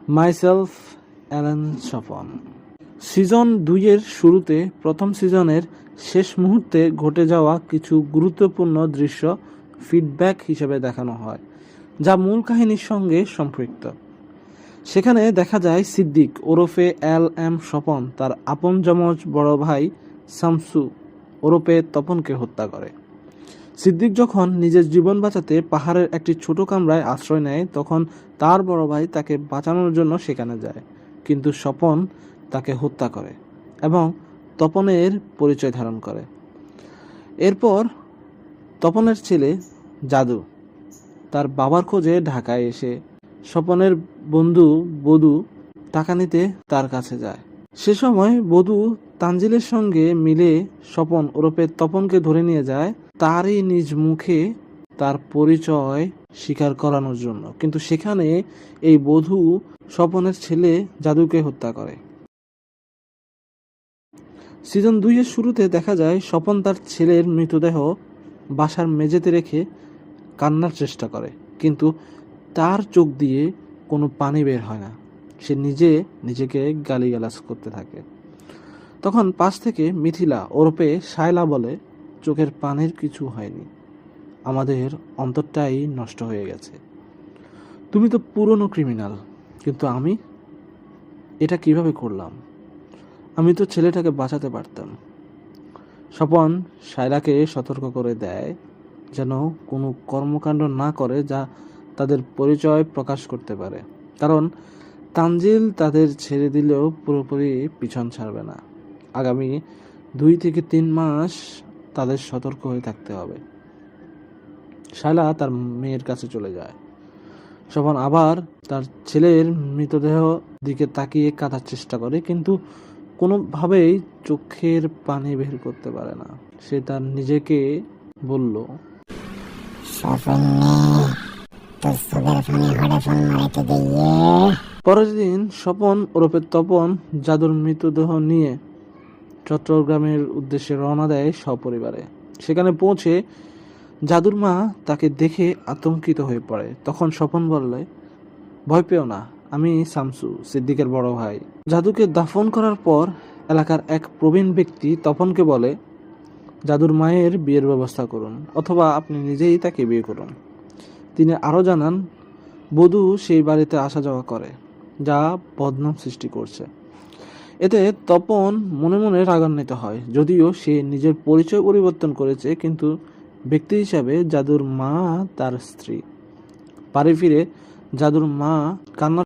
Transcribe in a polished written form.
Myself Alan Swapan. Season 2-এর শুরুতে প্রথম সিজনের শেষ মুহূর্তে ঘটে যাওয়া কিছু গুরুত্বপূর্ণ দৃশ্য ফিডব্যাক হিসেবে দেখানো হয়, যা মূল কাহিনীর সঙ্গে সম্পৃক্ত। সেখানে দেখা যায় সিদ্দিক ওরফে এল.এম. স্বপন তার আপন যমজ বড় ভাই শামসু ওরফে তপনকে হত্যা করে। সিদ্দিক যখন নিজের জীবন বাঁচাতে পাহাড়ের একটি ছোট কামরায় আশ্রয় নেয়, তখন তার বড় ভাই তাকে বাঁচানোর জন্য সেখানে যায়, কিন্তু স্বপন তাকে হত্যা করে এবং তপনের পরিচয় ধারণ করে। এরপর তপনের ছেলে জাদু তার বাবার খোঁজে ঢাকায় এসে স্বপনের বন্ধু বধূ টাকা নিতে তার কাছে যায়। সে সময় বধূ তানজিলের সঙ্গে মিলে স্বপন ওরফে তপনকে ধরে নিয়ে যায় তারই নিজ মুখে তার পরিচয় স্বীকার করানোর জন্য, কিন্তু সেখানে এই বধূ স্বপনের ছেলে জাদুকে হত্যা করে। সিজন 2-এর শুরুতে দেখা যায় স্বপন তার ছেলের মৃতদেহ বাসার মেঝেতে রেখে কান্নার চেষ্টা করে, কিন্তু তার চোখ দিয়ে কোনো পানি বের হয় না। সে নিজেকে গালিগালাজ করতে থাকে। তখন পাশ থেকে মিথিলা ওরফে শায়লা বলে, চোখের পানির কিছু হয়নি, আমাদের অন্তরটাই নষ্ট হয়ে গেছে। তুমি তো পুরনো ক্রিমিনাল, কিন্তু আমি এটা কিভাবে করলাম? আমি তো ছেলেটাকে বাঁচাতে পারতাম। স্বপন শায়লাকে সতর্ক করে দেয় যেন কোনো কর্মকাণ্ড না করে যা তাদের পরিচয় প্রকাশ করতে পারে, কারণ তানজিল তাদের ছেড়ে দিলেও পুরোপুরি পিছন ছাড়বে না। আগামী 2 থেকে 3 মাস তাদের সতর্ক হয়ে থাকতে হবে। শায়লা তার মেয়ের কাছে চলে যায়। স্বপন আবার তার ছেলের মৃতদেহ দিকে তাকিয়ে কাঁদার চেষ্টা করে, কিন্তু কোনোভাবেই চোখের পানি বের করতে পারে না। সে তার নিজেকে বলল, পরের দিন স্বপন ওরফে তপন জাদুর মৃতদেহ নিয়ে চট্টগ্রামের উদ্দেশ্যে রওনা দেয় সপরিবারে। সেখানে পৌঁছে জাদুর মা তাকে দেখে আতঙ্কিত হয়ে পড়ে। তখন স্বপন বললে, ভয় পেও না, আমি শামসু, সিদ্দিকের বড় ভাই। জাদুকে দাফন করার পর এলাকার এক প্রবীণ ব্যক্তি তপনকে বলে, জাদুর মায়ের বিয়ের ব্যবস্থা করুন, অথবা আপনি নিজেই তাকে বিয়ে করুন। তিনি আরও জানান, বধূ সেই বাড়িতে আসা যাওয়া করে, যা বদনাম সৃষ্টি করছে। এতে তপন মনে মনে রাগান্বিত হয়। যদিও সে নিজের পরিচয় পরিবর্তন করেছে, কিন্তু ব্যক্তি হিসাবে জাদুর মা তার স্ত্রী। বাড়ি ফিরে জাদুর মা কান্না